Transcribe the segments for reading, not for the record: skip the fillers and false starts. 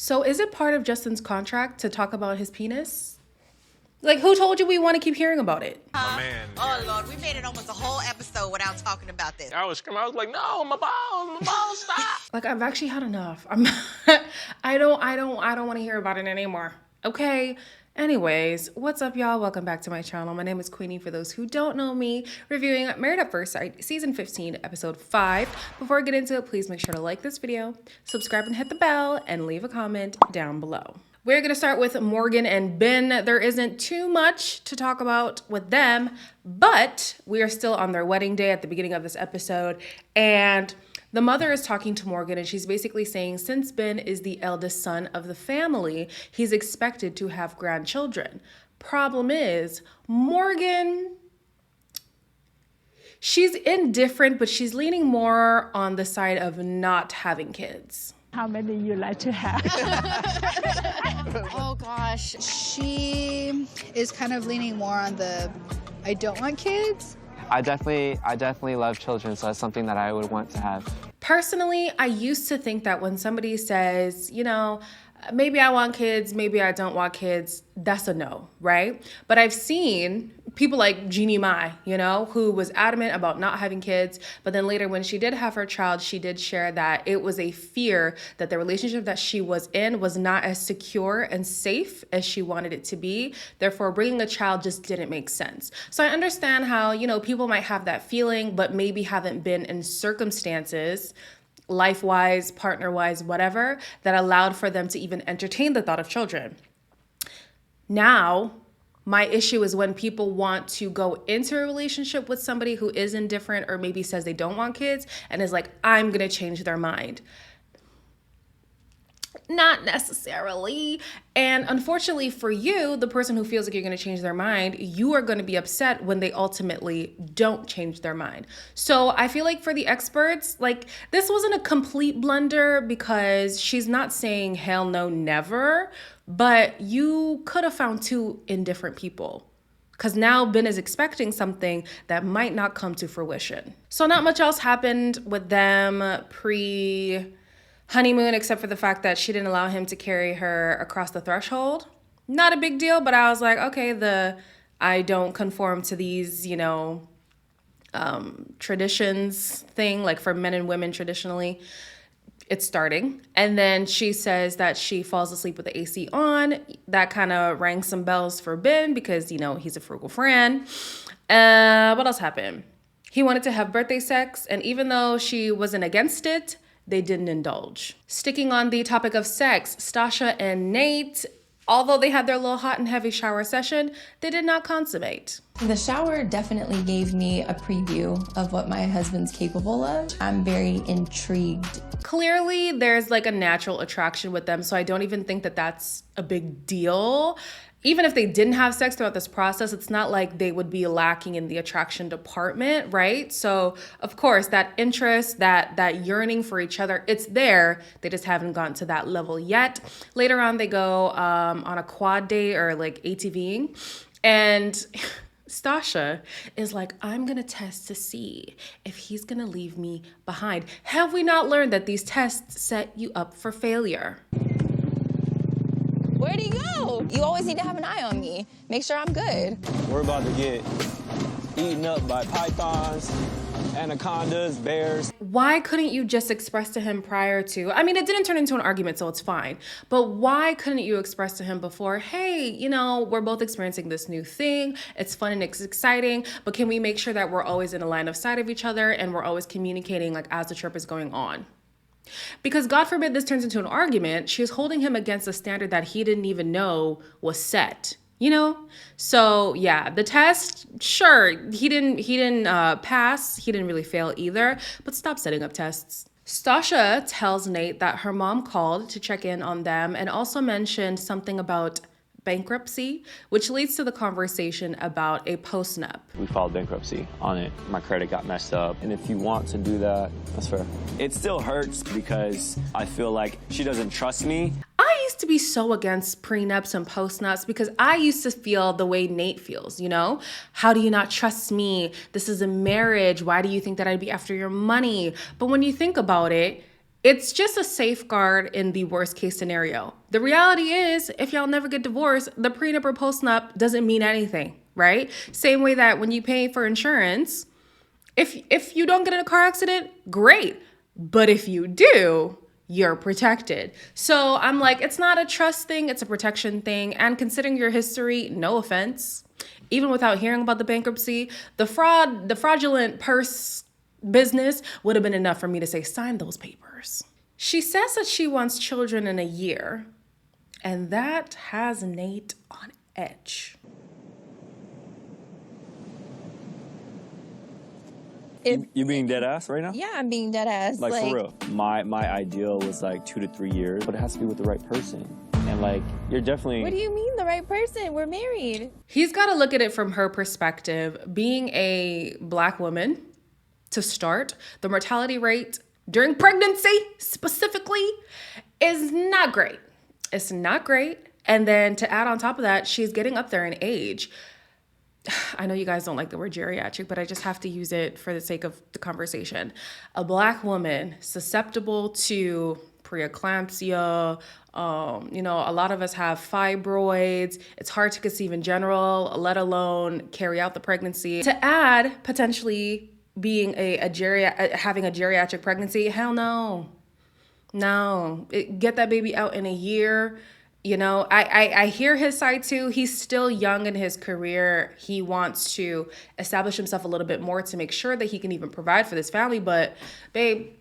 So is it part of Justin's contract to talk about his penis? Like, who told you we want to keep hearing about it? My man. Oh, Lord, we made it almost a whole episode without talking about this. I was like, no, my balls, stop. Like, I've actually had enough. I don't want to hear about it anymore. Okay. Anyways, what's up, y'all? Welcome back to my channel. My name is Queenie, for those who don't know me, reviewing Married at First Sight, Season 15, Episode 5. Before I get into it, please make sure to like this video, subscribe and hit the bell, and leave a comment down below. We're going to start with Morgan and Ben. There isn't too much to talk about with them, but we are still on their wedding day at the beginning of this episode, and the mother is talking to Morgan, and she's basically saying since Ben is the eldest son of the family, he's expected to have grandchildren. Problem is, Morgan, she's indifferent, but she's leaning more on the side of not having kids. How many you like to have? Oh gosh, she is kind of leaning more on the I don't want kids. I definitely love children, so that's something that I would want to have. Personally, I used to think that when somebody says, you know, maybe I want kids, maybe I don't want kids, that's a no, right? But I've seen people like Jeannie Mai, you know, who was adamant about not having kids, but then later when she did have her child, she did share that it was a fear that the relationship that she was in was not as secure and safe as she wanted it to be. Therefore, bringing a child just didn't make sense. So I understand how, you know, people might have that feeling, but maybe haven't been in circumstances, life-wise, partner-wise, whatever, that allowed for them to even entertain the thought of children. Now, my issue is when people want to go into a relationship with somebody who is indifferent or maybe says they don't want kids and is like, I'm going to change their mind. Not necessarily. And unfortunately for you, the person who feels like you're going to change their mind, you are going to be upset when they ultimately don't change their mind. So I feel like for the experts, like, this wasn't a complete blunder because she's not saying hell no, never, but you could have found two indifferent people. Because now Ben is expecting something that might not come to fruition. So not much else happened with them pre-honeymoon, except for the fact that she didn't allow him to carry her across the threshold. Not a big deal, but I was like, okay, I don't conform to these, you know, traditions thing, like for men and women traditionally. It's starting. And then she says that she falls asleep with the AC on. That kind of rang some bells for Ben because, you know, he's a frugal friend. What else happened? He wanted to have birthday sex, and even though she wasn't against it, they didn't indulge. Sticking on the topic of sex, Stasha and Nate, although they had their little hot and heavy shower session, they did not consummate. The shower definitely gave me a preview of what my husband's capable of. I'm very intrigued. Clearly, there's like a natural attraction with them, so I don't even think that that's a big deal. Even if they didn't have sex throughout this process, it's not like they would be lacking in the attraction department, right? So, of course, that interest, that yearning for each other, it's there. They just haven't gotten to that level yet. Later on, they go on a quad date or like ATVing, and Stasha is like, I'm going to test to see if he's going to leave me behind. Have we not learned that these tests set you up for failure? Where'd he go? You always need to have an eye on me. Make sure I'm good. We're about to get eaten up by pythons, anacondas, bears. Why couldn't you just express to him prior to, I mean, it didn't turn into an argument, so it's fine. But why couldn't you express to him before, hey, you know, we're both experiencing this new thing. It's fun and it's exciting, but can we make sure that we're always in a line of sight of each other and we're always communicating like as the trip is going on? Because God forbid this turns into an argument, she's holding him against a standard that he didn't even know was set, you know? So yeah, the test, sure, he didn't pass. He didn't really fail either, but stop setting up tests. Stasha tells Nate that her mom called to check in on them and also mentioned something about bankruptcy, which leads to the conversation about a post-nup. We filed bankruptcy on it. My credit got messed up. And if you want to do that, that's fair. It still hurts because I feel like she doesn't trust me. I used to be so against prenups and postnups because I used to feel the way Nate feels, you know? How do you not trust me? This is a marriage. Why do you think that I'd be after your money? But when you think about it, It's just a safeguard in the worst case scenario. The reality is, if y'all never get divorced, the prenup or postnup doesn't mean anything, right? Same way that when you pay for insurance, if you don't get in a car accident, great. But if you do, you're protected. So I'm like, it's not a trust thing, it's a protection thing. And considering your history, no offense, even without hearing about the bankruptcy, the fraudulent purse business would have been enough for me to say, sign those papers. She says that she wants children in a year, and that has Nate on edge. You being dead ass right now? Yeah, I'm being dead ass. Like for real. My ideal was like 2 to 3 years, but it has to be with the right person. And like, you're definitely... What do you mean the right person? We're married. He's got to look at it from her perspective. Being a Black woman, to start, the mortality rate during pregnancy specifically is not great. It's not great. And then to add on top of that, she's getting up there in age. I know you guys don't like the word geriatric, but I just have to use it for the sake of the conversation. A Black woman susceptible to preeclampsia, a lot of us have fibroids. It's hard to conceive in general, let alone carry out the pregnancy. To add potentially being having a geriatric pregnancy, hell no. Get that baby out in a year. I hear his side too. He's still young in his career. He wants to establish himself a little bit more to make sure that he can even provide for this family. But babe,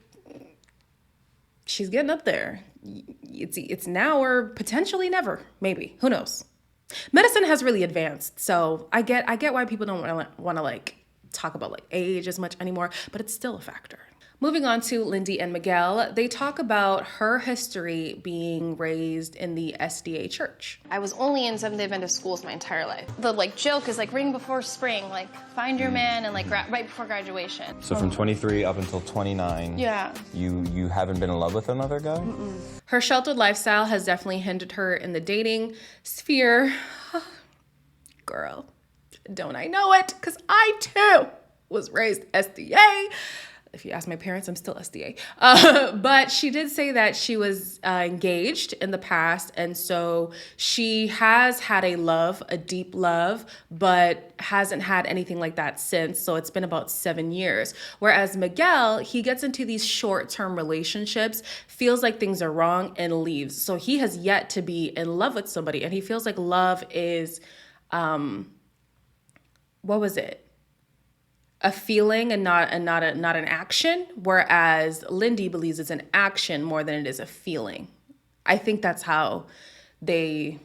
she's getting up there. It's now or potentially never, maybe. Who knows? Medicine has really advanced, so I get why people don't want to like talk about like age as much anymore, but it's still a factor. Moving on to Lindy and Miguel, they talk about her history being raised in the SDA church. I was only in Seventh-day Adventist schools my entire life. The joke is ring before spring, find your man and right before graduation. So from 23 up until 29, yeah, you haven't been in love with another guy? Mm-mm. Her sheltered lifestyle has definitely hindered her in the dating sphere. Girl, don't I know it? Because I too was raised SDA. If you ask my parents, I'm still SDA. But she did say that she was engaged in the past. And so she has had a deep love, but hasn't had anything like that since. So it's been about 7 years. Whereas Miguel, he gets into these short-term relationships, feels like things are wrong and leaves. So he has yet to be in love with somebody. And he feels like love is, what was it? A feeling and not an action, whereas Lindy believes it's an action more than it is a feeling. I think that's how they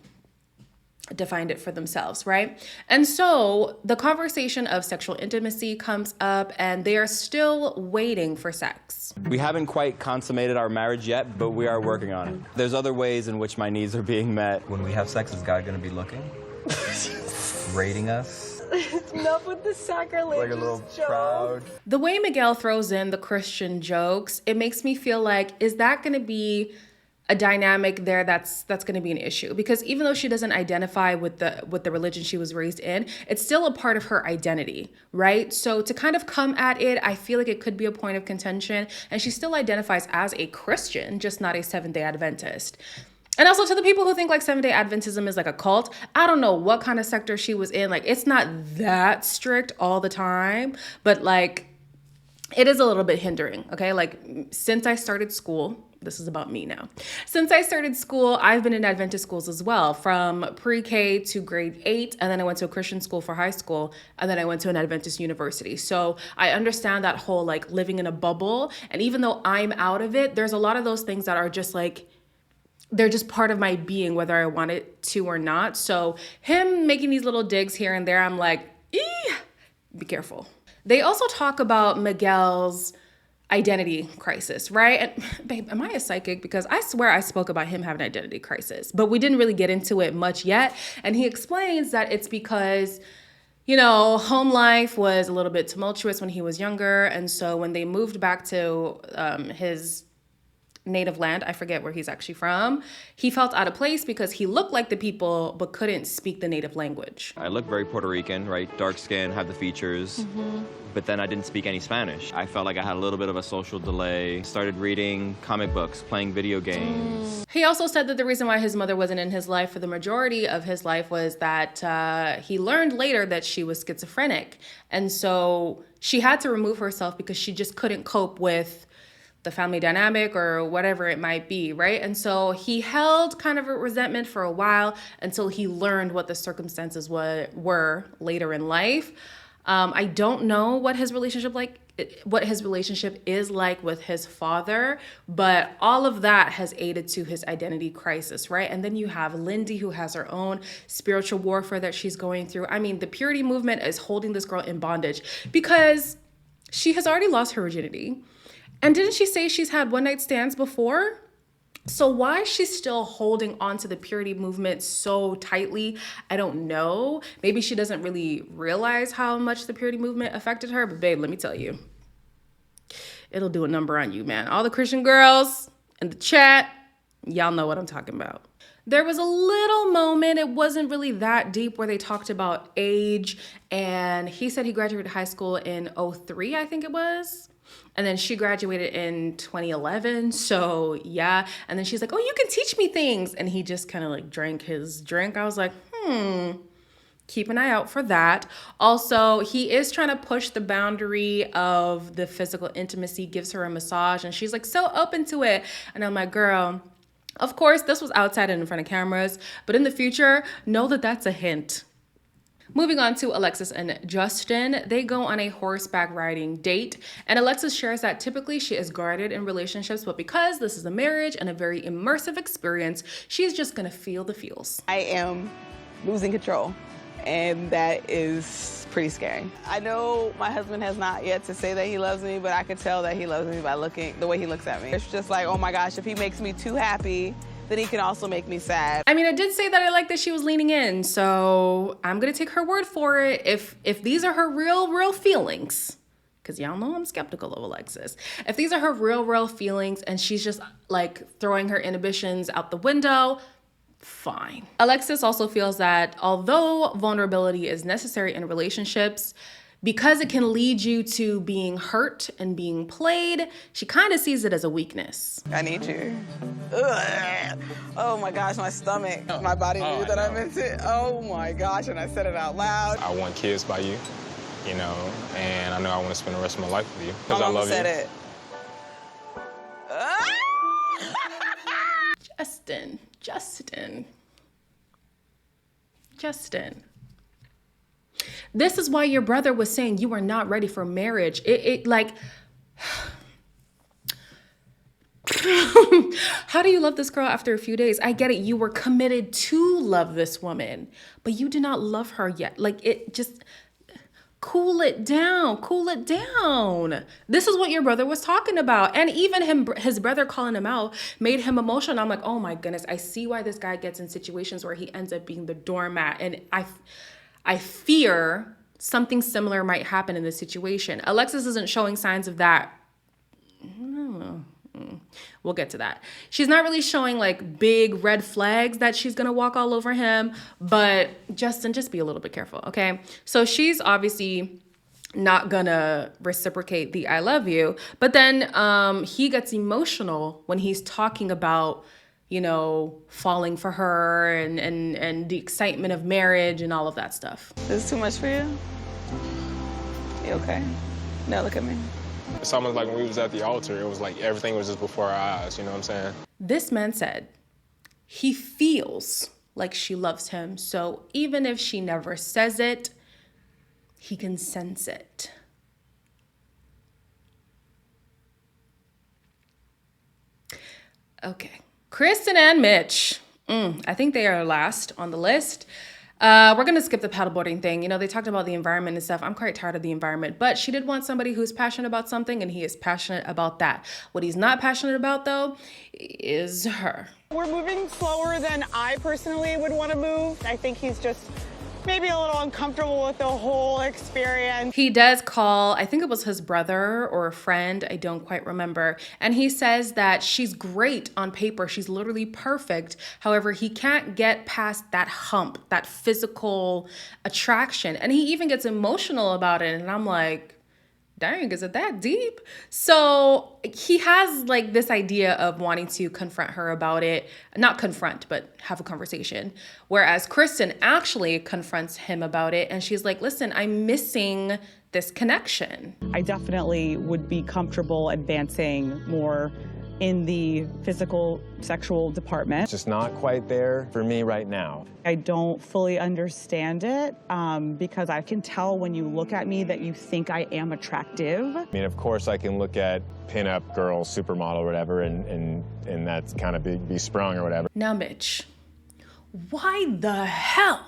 defined it for themselves, right? And so the conversation of sexual intimacy comes up, and they are still waiting for sex. We haven't quite consummated our marriage yet, but we are working on it. There's other ways in which my needs are being met. When we have sex, is God going to be looking? Rating us? Enough with the sacrilegious like a little proud. The way Miguel throws in the Christian jokes, it makes me feel like, is that going to be a dynamic there that's going to be an issue? Because even though she doesn't identify with the religion she was raised in, it's still a part of her identity, right? So to kind of come at it, I feel like it could be a point of contention. And she still identifies as a Christian, just not a Seventh-day Adventist. And also to the people who think Seventh-day Adventism is a cult, I don't know what kind of sector she was in. It's not that strict all the time, but it is a little bit hindering, okay? Since I started school, this is about me now. Since I started school, I've been in Adventist schools as well, from pre-K to grade 8, and then I went to a Christian school for high school, and then I went to an Adventist university. So I understand that whole living in a bubble, and even though I'm out of it, there's a lot of those things that are just they're just part of my being, whether I want it to or not. So him making these little digs here and there, I'm like, be careful. They also talk about Miguel's identity crisis, right? And babe, am I a psychic? Because I swear I spoke about him having an identity crisis, but we didn't really get into it much yet. And he explains that it's because, home life was a little bit tumultuous when he was younger. And so when they moved back to his native land. I forget where he's actually from. He felt out of place because he looked like the people but couldn't speak the native language. I look very Puerto Rican, right? Dark skin, have the features, but then I didn't speak any Spanish. I felt like I had a little bit of a social delay. Started reading comic books, playing video games. He also said that the reason why his mother wasn't in his life for the majority of his life was that he learned later that she was schizophrenic. And so she had to remove herself because she just couldn't cope with the family dynamic or whatever it might be, right? And so he held kind of a resentment for a while until he learned what the circumstances were later in life. I don't know what his relationship is like with his father, but all of that has aided to his identity crisis, right? And then you have Lindy, who has her own spiritual warfare that she's going through. I mean, the purity movement is holding this girl in bondage because she has already lost her virginity. And didn't she say she's had one-night stands before? So why is she still holding on to the purity movement so tightly? I don't know. Maybe she doesn't really realize how much the purity movement affected her. But babe, let me tell you, it'll do a number on you, man. All the Christian girls in the chat, y'all know what I'm talking about. There was a little moment, it wasn't really that deep, where they talked about age. And he said he graduated high school in 2003, I think it was. And then she graduated in 2011. So yeah. And then she's like, oh, you can teach me things. And he just kind of like drank his drink. I was like, keep an eye out for that. Also, he is trying to push the boundary of the physical intimacy, gives her a massage. And she's like so open to it. And I'm like, girl, of course, this was outside and in front of cameras. But in the future, know that that's a hint. Moving on to Alexis and Justin, they go on a horseback riding date, and Alexis shares that typically she is guarded in relationships, but because this is a marriage and a very immersive experience, she's just gonna feel the feels. I am losing control, and that is pretty scary. I know my husband has not yet to say that he loves me, but I could tell that he loves me by the way he looks at me. It's just like, oh my gosh, if he makes me too happy, then he can also make me sad. I mean, I did say that I like that she was leaning in, so I'm gonna take her word for it. If these are her real feelings, because y'all know I'm skeptical of Alexis. If these are her real feelings and she's just like throwing her inhibitions out the window, fine. Alexis also feels that although vulnerability is necessary in relationships, because it can lead you to being hurt and being played, she kind of sees it as a weakness. I need you. Ugh. Oh my gosh, my stomach. My body knew that I meant it. Oh my gosh, and I said it out loud. I want kids by you, you know, and I know I want to spend the rest of my life with you. My Because I love said you. it. Justin. This is why your brother was saying you are not ready for marriage. It like, how do you love this girl after a few days? I get it. You were committed to love this woman, but you did not love her yet. Like, it just, cool it down. This is what your brother was talking about. And even his brother calling him out made him emotional. I'm like, oh my goodness, I see why this guy gets in situations where he ends up being the doormat. And I fear something similar might happen in this situation. Alexis isn't showing signs of that. We'll get to that. She's not really showing like big red flags that she's gonna walk all over him, but Justin, just be a little bit careful, okay? So she's obviously not gonna reciprocate the I love you, but then he gets emotional when he's talking about, you know, falling for her and the excitement of marriage and all of that stuff. This is too much for you? You okay? No, look at me. It's almost like when we was at the altar, it was like everything was just before our eyes, you know what I'm saying? This man said he feels like she loves him, so even if she never says it, he can sense it. Okay. Kristen and Mitch. I think they are last on the list. We're going to skip the paddleboarding thing. You know, they talked about the environment and stuff. I'm quite tired of the environment, but she did want somebody who's passionate about something, and he is passionate about that. What he's not passionate about, though, is her. We're moving slower than I personally would want to move. I think he's just maybe a little uncomfortable with the whole experience. He does call, I think it was his brother or a friend, I don't quite remember. And he says that she's great on paper. She's literally perfect. However, he can't get past that hump, that physical attraction. And he even gets emotional about it. And I'm like, dang, is it that deep? So he has like this idea of wanting to confront her about it. Not confront, but have a conversation. Whereas Kristen actually confronts him about it. And she's like, listen, I'm missing this connection. I definitely would be comfortable advancing more in the physical, sexual department. Just not quite there for me right now. I don't fully understand it because I can tell when you look at me that you think I am attractive. I mean, of course, I can look at pinup girl, supermodel, or whatever, and that's kind of be sprung or whatever. Now, Mitch, why the hell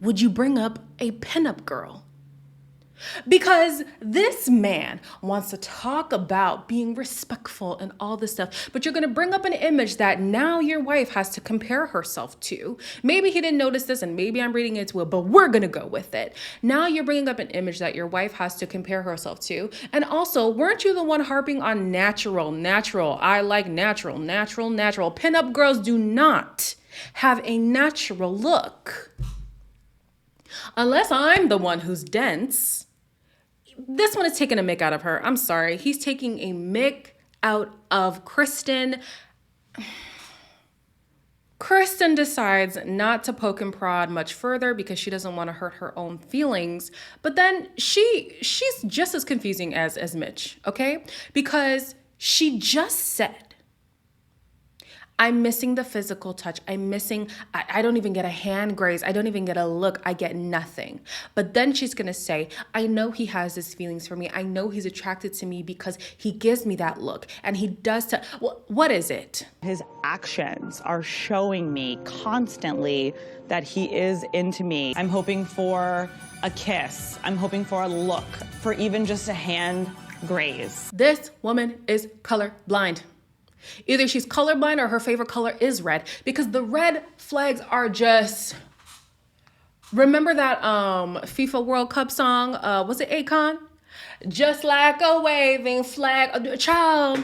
would you bring up a pinup girl? Because this man wants to talk about being respectful and all this stuff, but you're going to bring up an image that now your wife has to compare herself to. Maybe he didn't notice this and maybe I'm reading into it, but we're going to go with it. Now you're bringing up an image that your wife has to compare herself to. And also, weren't you the one harping on natural? I like natural. Pinup girls do not have a natural look. Unless I'm the one who's dense. This one is taking a mick out of her. I'm sorry. He's taking a mick out of Kristen. Kristen decides not to poke and prod much further because she doesn't want to hurt her own feelings. But then she's just as confusing as Mitch, okay? Because she just said, I'm missing the physical touch. I don't even get a hand graze. I don't even get a look. I get nothing. But then she's going to say, I know he has his feelings for me. I know he's attracted to me because he gives me that look. And he does what is it? His actions are showing me constantly that he is into me. I'm hoping for a kiss. I'm hoping for a look, for even just a hand graze. This woman is colorblind. Either she's colorblind or her favorite color is red, because the red flags are just... Remember that FIFA World Cup song? Was it Akon? Just like a waving flag. Child,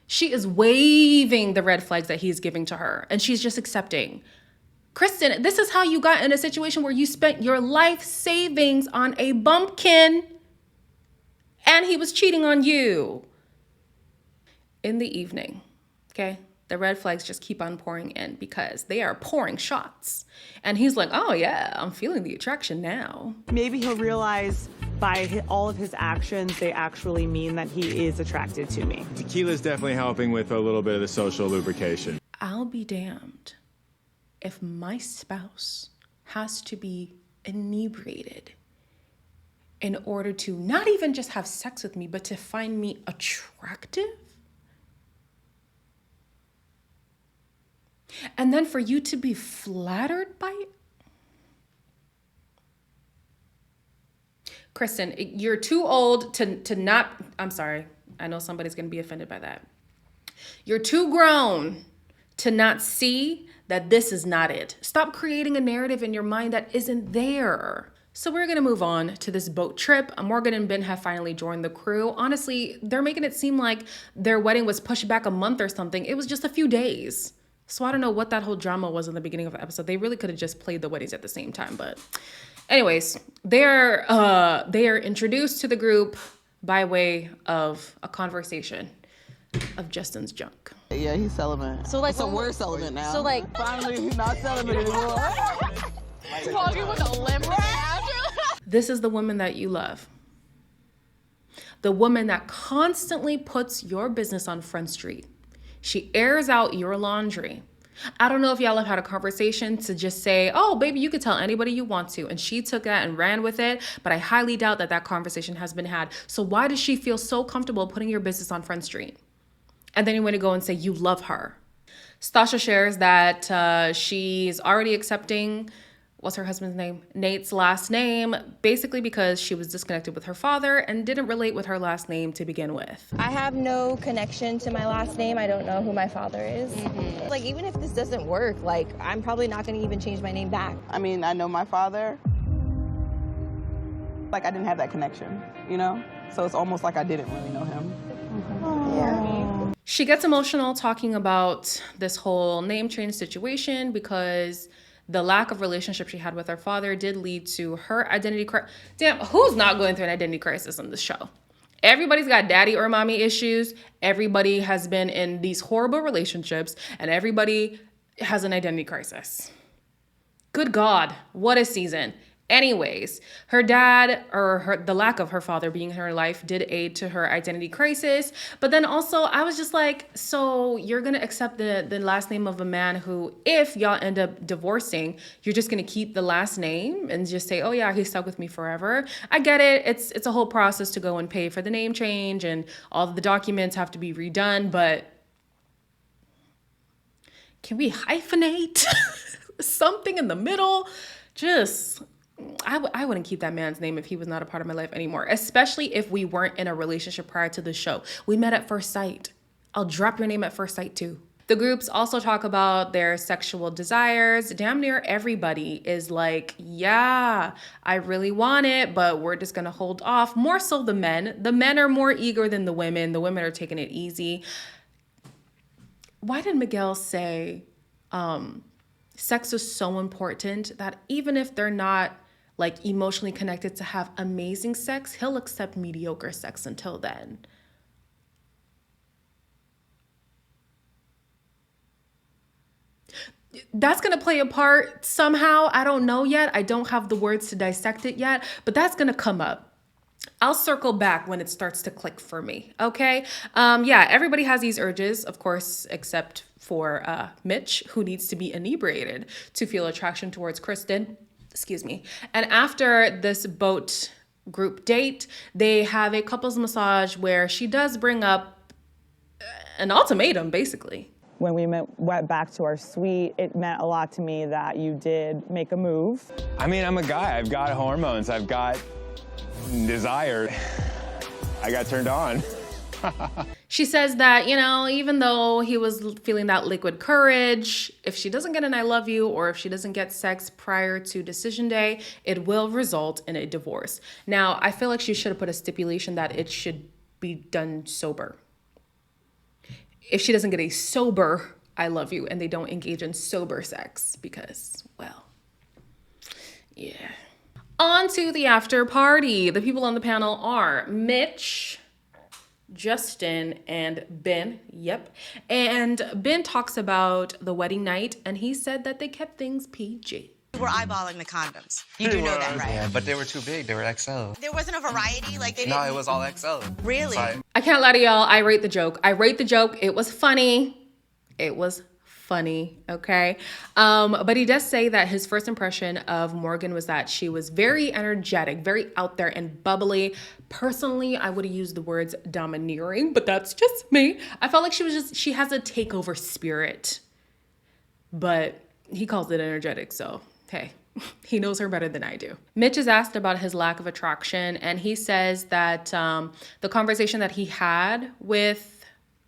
she is waving the red flags that he's giving to her, and she's just accepting. Kristen, this is how you got in a situation where you spent your life savings on a bumpkin, and he was cheating on you. In the evening, okay, the red flags just keep on pouring in because they are pouring shots. And he's like, oh yeah, I'm feeling the attraction now. Maybe he'll realize by all of his actions, they actually mean that he is attracted to me. Tequila's definitely helping with a little bit of the social lubrication. I'll be damned if my spouse has to be inebriated in order to not even just have sex with me, but to find me attractive. And then for you to be flattered by it? Kristen, you're too old to not... I'm sorry. I know somebody's going to be offended by that. You're too grown to not see that this is not it. Stop creating a narrative in your mind that isn't there. So we're going to move on to this boat trip. Morgan and Ben have finally joined the crew. Honestly, they're making it seem like their wedding was pushed back a month or something. It was just a few days. So I don't know what that whole drama was in the beginning of the episode. They really could have just played the weddings at the same time. But anyways, they are introduced to the group by way of a conversation of Justin's junk. Yeah, he's celibate. So we're celibate now. So like, finally, he's not celibate anymore. talking with a limp. This is the woman that you love. The woman that constantly puts your business on Front Street. She airs out your laundry. I don't know if y'all have had a conversation to just say, oh, baby, you could tell anybody you want to. And she took that and ran with it. But I highly doubt that conversation has been had. So why does she feel so comfortable putting your business on Front Street? And then you want to go and say you love her. Stasha shares that she's already accepting, what's her husband's name? Nate's last name, basically because she was disconnected with her father and didn't relate with her last name to begin with. I have no connection to my last name. I don't know who my father is. Like, even if this doesn't work, like, I'm probably not going to even change my name back. I mean, I know my father, Like I didn't have that connection, you know? So it's almost like I didn't really know him. Yeah. She gets emotional talking about this whole name change situation because the lack of relationship she had with her father did lead to her identity crisis. Damn, who's not going through an identity crisis on this show? Everybody's got daddy or mommy issues. Everybody has been in these horrible relationships, and everybody has an identity crisis. Good God, what a season. Anyways, her dad, or the lack of her father being in her life, did aid to her identity crisis. But then also, I was just like, so you're going to accept the last name of a man who, if y'all end up divorcing, you're just going to keep the last name and just say, oh yeah, he's stuck with me forever. I get it. It's a whole process to go and pay for the name change, and all of the documents have to be redone. But can we hyphenate something in the middle? Just... I wouldn't keep that man's name if he was not a part of my life anymore, especially if we weren't in a relationship prior to the show. We met at first sight. I'll drop your name at first sight too. The groups also talk about their sexual desires. Damn near everybody is like, yeah, I really want it, but we're just gonna hold off. More so the men. The men are more eager than the women. The women are taking it easy. Why did Miguel say sex is so important that even if they're not like emotionally connected to have amazing sex, he'll accept mediocre sex until then? That's going to play a part somehow. I don't know yet. I don't have the words to dissect it yet, but that's going to come up. I'll circle back when it starts to click for me, okay? Yeah, everybody has these urges, of course, except for Mitch, who needs to be inebriated to feel attraction towards Kristen. Excuse me. And after this boat group date, they have a couples massage where she does bring up an ultimatum, basically. When we went back to our suite, it meant a lot to me that you did make a move. I mean, I'm a guy. I've got hormones. I've got desire. I got turned on. She says that, you know, even though he was feeling that liquid courage, if she doesn't get an I love you, or if she doesn't get sex prior to decision day, it will result in a divorce. Now, I feel like she should have put a stipulation that it should be done sober. If she doesn't get a sober I love you and they don't engage in sober sex, because, well, yeah. On to the after party. The people on the panel are Mitch, Justin, and Ben. Yep. And Ben talks about the wedding night, and he said that they kept things PG. We're eyeballing the condoms. You do know that, right? Yeah, but they were too big. They were XL. There wasn't a variety? Like they didn't... No, it was all XL. Really? I can't lie to y'all. I rate the joke. It was funny. It was funny, okay? But he does say that his first impression of Morgan was that she was very energetic, very out there and bubbly. Personally, I would have used the words domineering, but that's just me. I felt like she has a takeover spirit, but he calls it energetic, so hey, he knows her better than I do. Mitch is asked about his lack of attraction, and he says that the conversation that he had with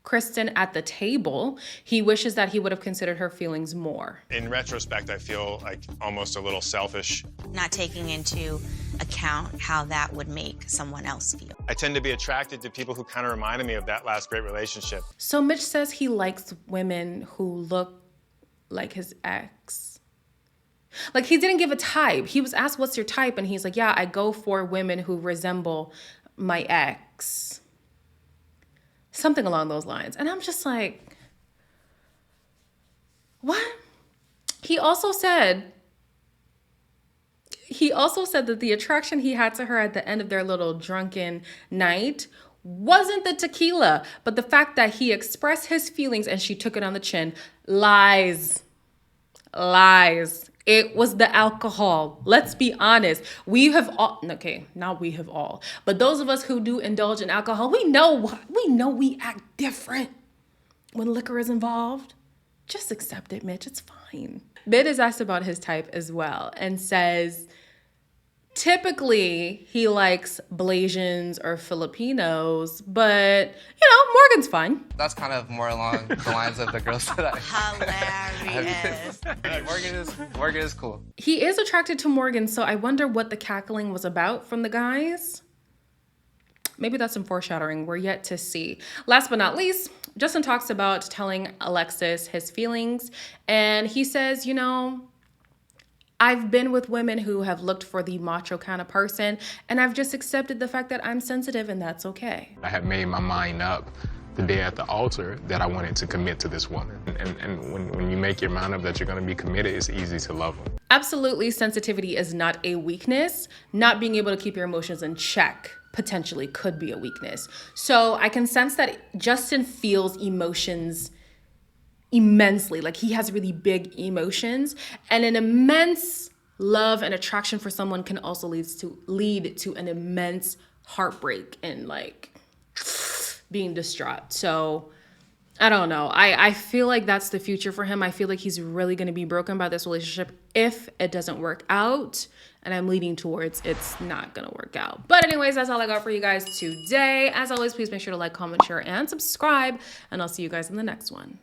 Kristen at the table, he wishes that he would have considered her feelings more. In retrospect, I feel like almost a little selfish. Not taking into account how that would make someone else feel. I tend to be attracted to people who kind of reminded me of that last great relationship. So Mitch says he likes women who look like his ex. Like, he didn't give a type. He was asked, what's your type? And he's like, yeah, I go for women who resemble my ex. Something along those lines. And I'm just like, what? He also said that the attraction he had to her at the end of their little drunken night wasn't the tequila, but the fact that he expressed his feelings and she took it on the chin. Lies. It was the alcohol. Let's be honest. We have all, okay, not we have all, but those of us who do indulge in alcohol, we know we act different when liquor is involved. Just accept it, Mitch. It's fine. Ben is asked about his type as well and says Typically, he likes Blasians or Filipinos, but, you know, Morgan's fine. That's kind of more along the lines of the girls that Hilarious. Morgan is cool. He is attracted to Morgan, so I wonder what the cackling was about from the guys. Maybe that's some foreshadowing. We're yet to see. Last but not least, Justin talks about telling Alexis his feelings, and he says, you know, I've been with women who have looked for the macho kind of person, and I've just accepted the fact that I'm sensitive, and that's okay. I had made my mind up the day at the altar that I wanted to commit to this woman. And when you make your mind up that you're going to be committed, it's easy to love them. Absolutely, sensitivity is not a weakness. Not being able to keep your emotions in check potentially could be a weakness. So I can sense that Justin feels emotions immensely. Like, he has really big emotions, and an immense love and attraction for someone can also lead to an immense heartbreak and like being distraught. So I don't know. I feel like that's the future for him. I feel like he's really going to be broken by this relationship if it doesn't work out. And I'm leaning towards it's not going to work out. But anyways, that's all I got for you guys today. As always, please make sure to like, comment, share, and subscribe. And I'll see you guys in the next one.